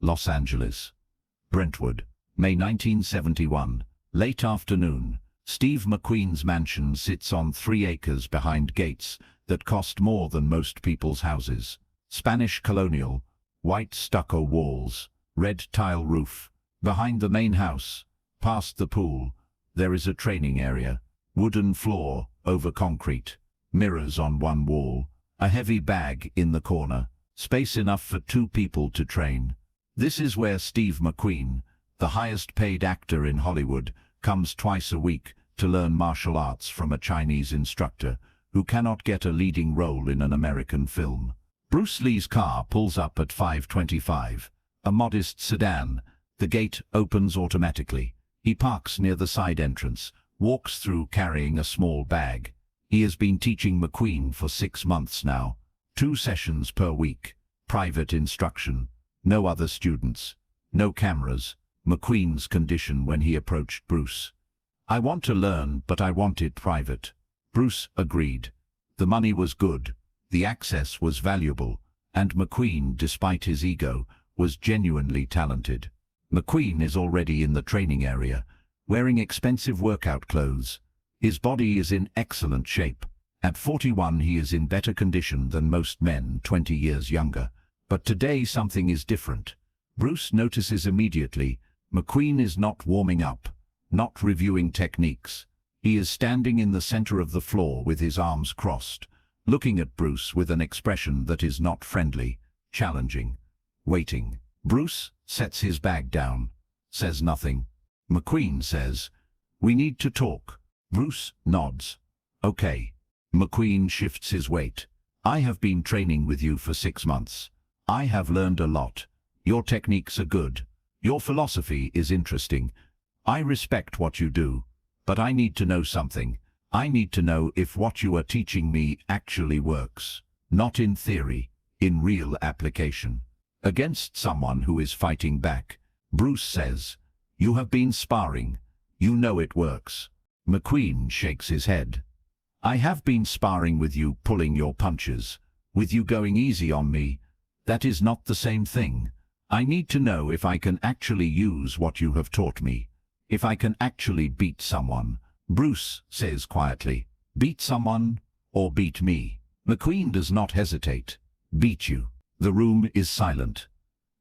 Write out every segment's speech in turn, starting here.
Los Angeles. Brentwood, May 1971. Late afternoon. Steve McQueen's mansion sits on 3 acres behind gates that cost more than most people's houses. Spanish colonial, white stucco walls, red tile roof. Behind the main house, past the pool, there is a training area. Wooden floor over concrete. Mirrors on one wall. A heavy bag in the corner. Space enough for 2 people to train. This is where Steve McQueen, the highest paid actor in Hollywood, comes twice a week to learn martial arts from a Chinese instructor who cannot get a leading role in an American film. Bruce Lee's car pulls up at 5:25. A modest sedan. The gate opens automatically. He parks near the side entrance, walks through carrying a small bag. He has been teaching McQueen for 6 months now. 2 sessions per week. Private instruction. No other students. No cameras. McQueen's condition when he approached Bruce. "I want to learn, but I want it private." Bruce agreed. The money was good. The access was valuable. And McQueen, despite his ego, was genuinely talented. McQueen is already in the training area, wearing expensive workout clothes. His body is in excellent shape. At 41 he is in better condition than most men 20 years younger. But today something is different. Bruce notices immediately McQueen is not warming up, not reviewing techniques. He is standing in the center of the floor with his arms crossed, looking at Bruce with an expression that is not friendly, challenging, waiting. Bruce sets his bag down, says nothing. McQueen says, "We need to talk." Bruce nods. "Okay." McQueen shifts his weight. "I have been training with you for 6 months. I have learned a lot. Your techniques are good. Your philosophy is interesting. I respect what you do. But I need to know something. I need to know if what you are teaching me actually works. Not in theory, in real application." Against someone who is fighting back, Bruce says, "You have been sparring. You know it works." McQueen shakes his head. "I have been sparring with you pulling your punches, with you going easy on me. That is not the same thing. I need to know if I can actually use what you have taught me. If I can actually beat someone." Bruce says quietly, "Beat someone or beat me?" McQueen does not hesitate. "Beat you." The room is silent.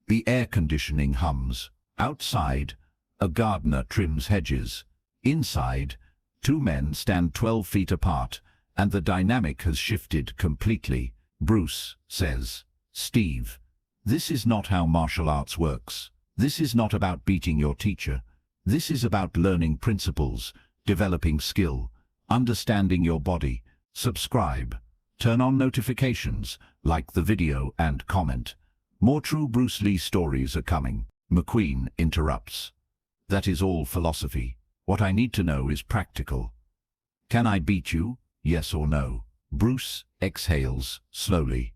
The air conditioning hums. Outside, a gardener trims hedges. Inside, 2 men stand 12 feet apart, and the dynamic has shifted completely. Bruce says, "Steve, this is not how martial arts works. This is not about beating your teacher. This is about learning principles, developing skill, understanding your body. Subscribe. Turn on notifications, like the video and comment. More true Bruce Lee stories are coming." McQueen interrupts. "That is all philosophy. What I need to know is practical. Can I beat you? Yes or no?" Bruce exhales slowly.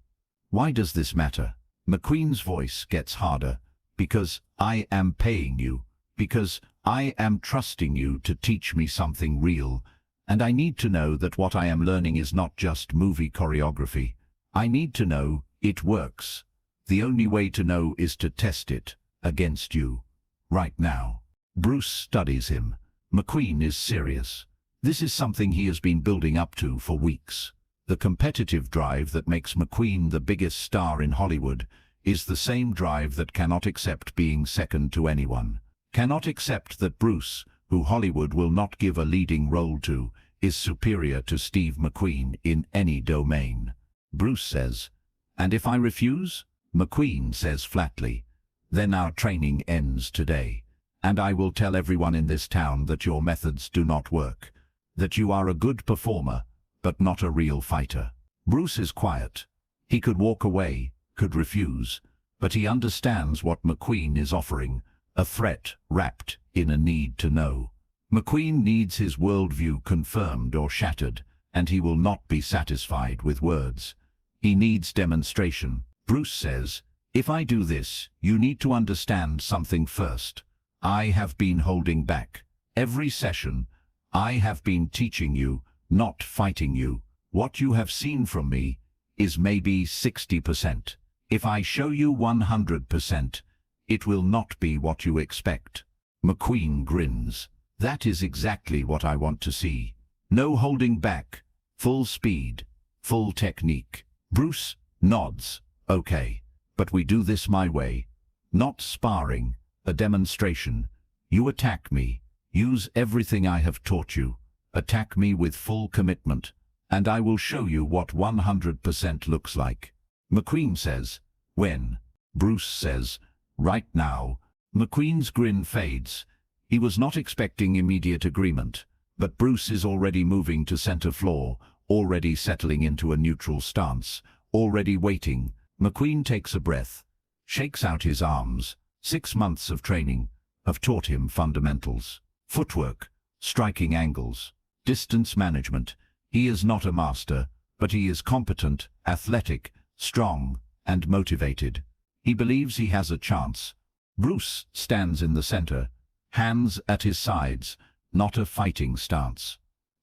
"Why does this matter?" McQueen's voice gets harder. "Because I am paying you. Because I am trusting you to teach me something real. And I need to know that what I am learning is not just movie choreography. I need to know it works. The only way to know is to test it against you. Right now." Bruce studies him. McQueen is serious. This is something he has been building up to for weeks. The competitive drive that makes McQueen the biggest star in Hollywood is the same drive that cannot accept being second to anyone. Cannot accept that Bruce, who Hollywood will not give a leading role to, is superior to Steve McQueen in any domain. Bruce says, "And if I refuse?" McQueen says flatly, "Then our training ends today. And I will tell everyone in this town that your methods do not work. That you are a good performer, but not a real fighter." Bruce is quiet. He could walk away, could refuse, but he understands what McQueen is offering, a threat wrapped in a need to know. McQueen needs his worldview confirmed or shattered, and he will not be satisfied with words. He needs demonstration. Bruce says, "If I do this, you need to understand something first. I have been holding back. Every session, I have been teaching you, not fighting you. What you have seen from me is maybe 60%. If I show you 100%, It will not be what you expect. McQueen grins. That is exactly what I want to see. No holding back. Full speed. Full technique. Bruce nods. Okay, but we do this my way. Not sparring, a demonstration. You attack me. Use everything I have taught you. Attack me with full commitment, and I will show you what 100% looks like. McQueen says, when? Bruce says, right now. McQueen's grin fades. He was not expecting immediate agreement, but Bruce is already moving to center floor, already settling into a neutral stance, already waiting. McQueen takes a breath, shakes out his arms. 6 months of training have taught him fundamentals. Footwork, striking angles, distance management. He is not a master, but he is competent, athletic, strong, and motivated. He believes he has a chance. Bruce stands in the center, hands at his sides, not a fighting stance.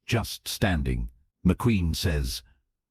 Just standing. McQueen says,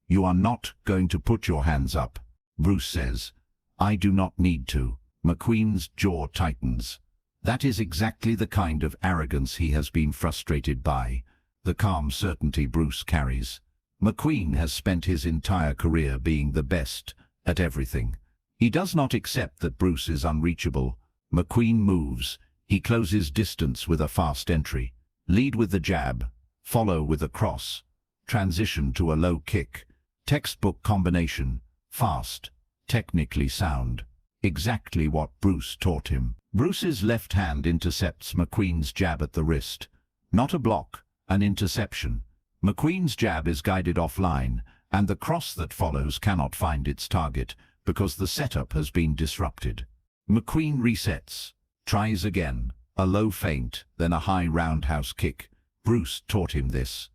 you are not going to put your hands up. Bruce says, I do not need to. McQueen's jaw tightens. That is exactly the kind of arrogance he has been frustrated by, the calm certainty Bruce carries. McQueen has spent his entire career being the best at everything. He does not accept that Bruce is unreachable. McQueen moves. He closes distance with a fast entry. Lead with the jab, follow with a cross, transition to a low kick. Textbook combination, fast, technically sound. Exactly what Bruce taught him. Bruce's left hand intercepts McQueen's jab at the wrist. Not a block, an interception. McQueen's jab is guided offline, and the cross that follows cannot find its target because the setup has been disrupted. McQueen resets, tries again, a low feint, then a high roundhouse kick. Bruce taught him this.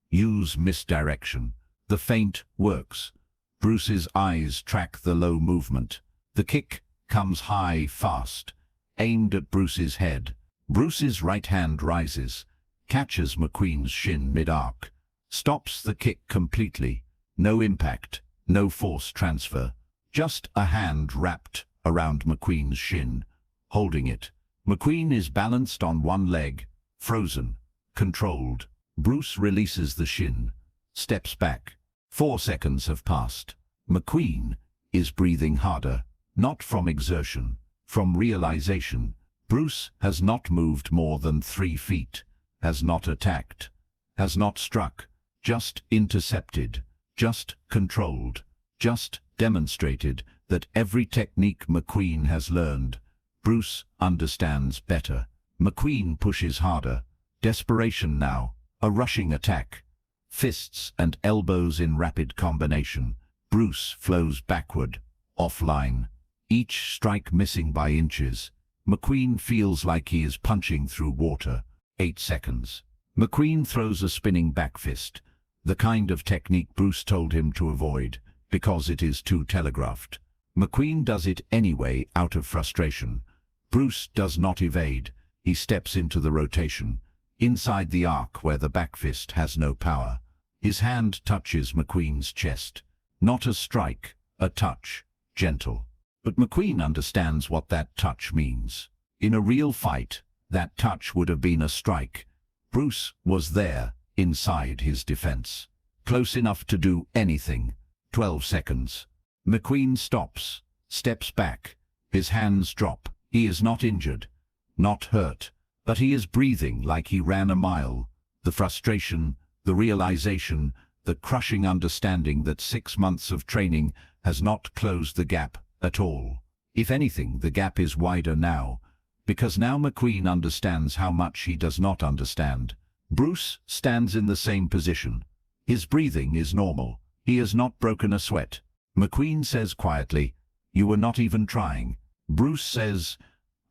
Use misdirection. The feint works. Bruce's eyes track the low movement. The kick comes high, fast, aimed at Bruce's head. Bruce's right hand rises, catches McQueen's shin mid-arc, stops the kick completely. No impact, no force transfer, just a hand wrapped around McQueen's shin, holding it. McQueen is balanced on one leg, frozen, controlled. Bruce releases the shin, steps back. 4 seconds have passed. McQueen is breathing harder, not from exertion, from realization. Bruce has not moved more than 3 feet, has not attacked, has not struck, just intercepted, just controlled, just demonstrated that every technique McQueen has learned, Bruce understands better. McQueen pushes harder. Desperation now, a rushing attack. Fists and elbows in rapid combination. Bruce flows backward, offline, each strike missing by inches. McQueen feels like he is punching through water. 8 seconds. McQueen throws a spinning back fist, the kind of technique Bruce told him to avoid, because it is too telegraphed. McQueen does it anyway out of frustration. Bruce does not evade. He steps into the rotation, inside the arc where the back fist has no power. His hand touches McQueen's chest. Not a strike, a touch, gentle. But McQueen understands what that touch means. In a real fight, that touch would have been a strike. Bruce was there, inside his defense. Close enough to do anything. 12 seconds. McQueen stops, steps back. His hands drop. He is not injured, not hurt, but he is breathing like he ran a mile. The frustration, the realization, the crushing understanding that 6 months of training has not closed the gap at all. If anything, the gap is wider now, because now McQueen understands how much he does not understand. Bruce stands in the same position. His breathing is normal. He has not broken a sweat. McQueen says quietly, "You were not even trying." Bruce says,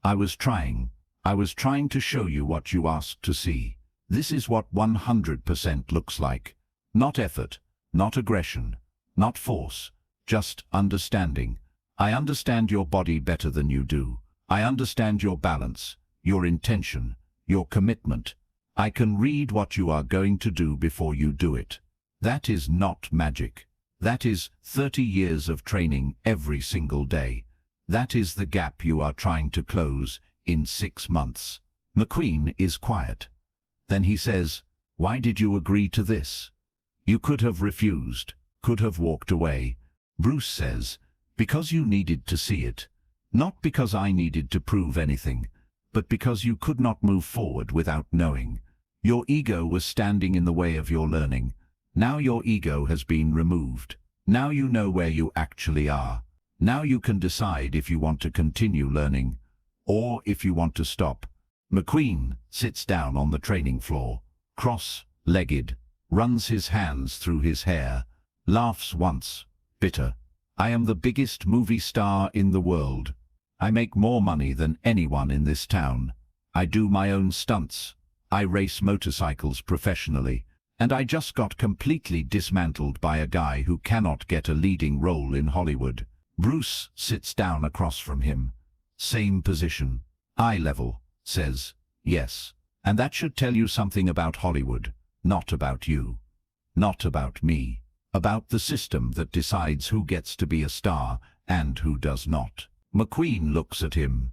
"I was trying. I was trying to show you what you asked to see. This is what 100% looks like. Not effort, not aggression, not force, just understanding. I understand your body better than you do. I understand your balance, your intention, your commitment. I can read what you are going to do before you do it. That is not magic. That is 30 years of training every single day. That is the gap you are trying to close in 6 months. McQueen is quiet. Then he says, "Why did you agree to this? You could have refused, could have walked away." Bruce says, "Because you needed to see it. Not because I needed to prove anything, but because you could not move forward without knowing. Your ego was standing in the way of your learning. Now your ego has been removed. Now you know where you actually are. Now you can decide if you want to continue learning, or if you want to stop." McQueen sits down on the training floor, cross-legged, runs his hands through his hair, laughs once, bitter. "I am the biggest movie star in the world. I make more money than anyone in this town. I do my own stunts. I race motorcycles professionally. And I just got completely dismantled by a guy who cannot get a leading role in Hollywood." Bruce sits down across from him. Same position. Eye level. Says, "Yes. And that should tell you something about Hollywood. Not about you. Not about me. About the system that decides who gets to be a star and who does not." McQueen looks at him.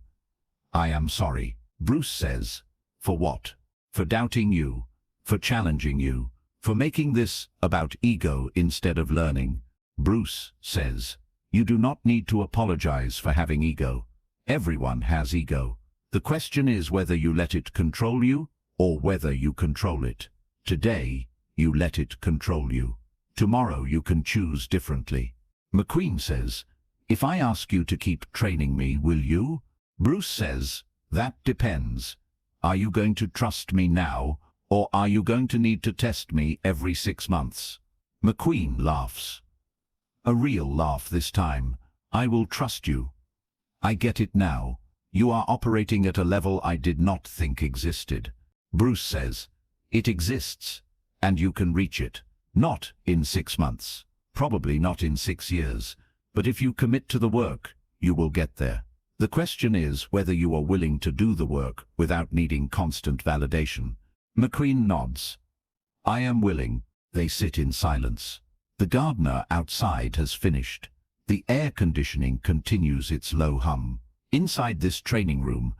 "I am sorry," Bruce says. "For what? For doubting you. For challenging you. For making this about ego instead of learning." Bruce says, "You do not need to apologize for having ego. Everyone has ego. The question is whether you let it control you or whether you control it. Today, you let it control you. Tomorrow you can choose differently." McQueen says, "If I ask you to keep training me, will you?" Bruce says, "That depends. Are you going to trust me now, or are you going to need to test me every 6 months?" McQueen laughs. A real laugh this time. "I will trust you. I get it now. You are operating at a level I did not think existed." Bruce says, "It exists, and you can reach it. Not in 6 months, probably not in 6 years, but if you commit to the work, you will get there. The question is whether you are willing to do the work without needing constant validation." McQueen nods. "I am willing." They sit in silence. The gardener outside has finished. The air conditioning continues its low hum. Inside this training room,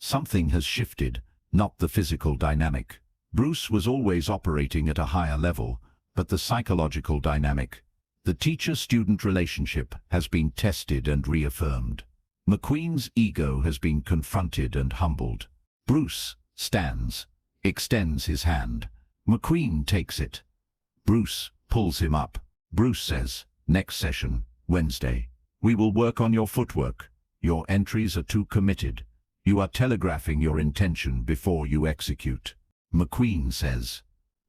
something has shifted, not the physical dynamic. Bruce was always operating at a higher level, but the psychological dynamic, the teacher-student relationship, has been tested and reaffirmed. McQueen's ego has been confronted and humbled. Bruce stands, extends his hand. McQueen takes it. Bruce pulls him up. Bruce says, "Next session, Wednesday. We will work on your footwork. Your entries are too committed. You are telegraphing your intention before you execute." McQueen says,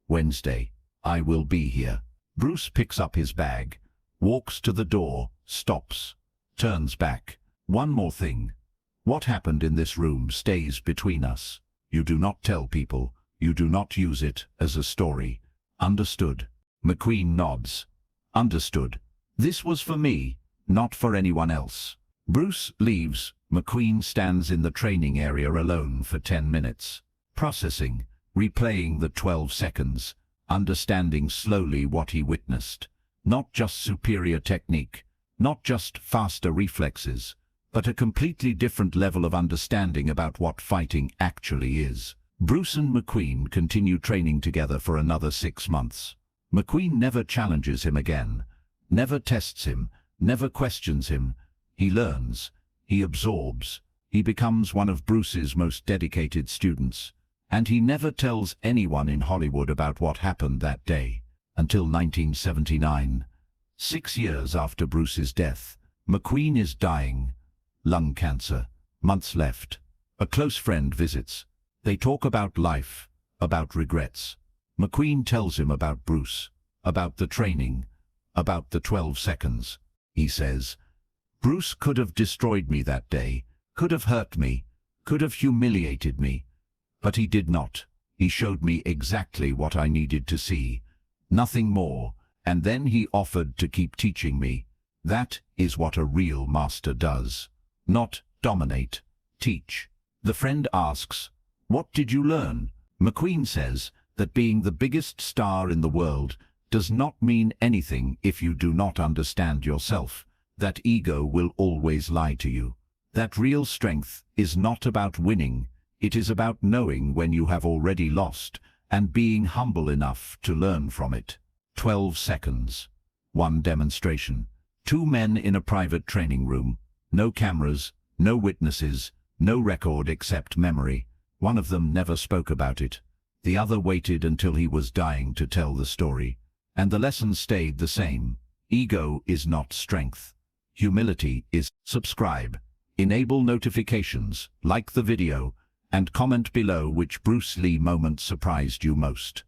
"Wednesday. I will be here." Bruce picks up his bag, walks to the door, stops, turns back. "One more thing. What happened in this room stays between us. You do not tell people. You do not use it as a story. Understood?" McQueen nods. "Understood. This was for me, not for anyone else." Bruce leaves. McQueen stands in the training area alone for 10 minutes, processing, replaying the 12 seconds, understanding slowly what he witnessed. Not just superior technique, not just faster reflexes, but a completely different level of understanding about what fighting actually is. Bruce and McQueen continue training together for another 6 months. McQueen never challenges him again, never tests him, never questions him. He learns, he absorbs, he becomes one of Bruce's most dedicated students. And he never tells anyone in Hollywood about what happened that day, until 1979. 6 years after Bruce's death, McQueen is dying. Lung cancer. Months left. A close friend visits. They talk about life, about regrets. McQueen tells him about Bruce, about the training, about the 12 seconds. He says, "Bruce could have destroyed me that day, could have hurt me, could have humiliated me. But he did not. He showed me exactly what I needed to see. Nothing more. And then he offered to keep teaching me. That is what a real master does. Not dominate, teach." The friend asks, "What did you learn?" McQueen says that being the biggest star in the world does not mean anything if you do not understand yourself. that ego will always lie to you. That real strength is not about winning, it is about knowing when you have already lost and being humble enough to learn from it. 12 seconds. One demonstration. Two men in a private training room. No cameras, no witnesses, no record except memory. One of them never spoke about it. The other waited until he was dying to tell the story. And the lesson stayed the same. Ego is not strength. Humility is. Subscribe. Enable notifications, like the video, and comment below which Bruce Lee moment surprised you most.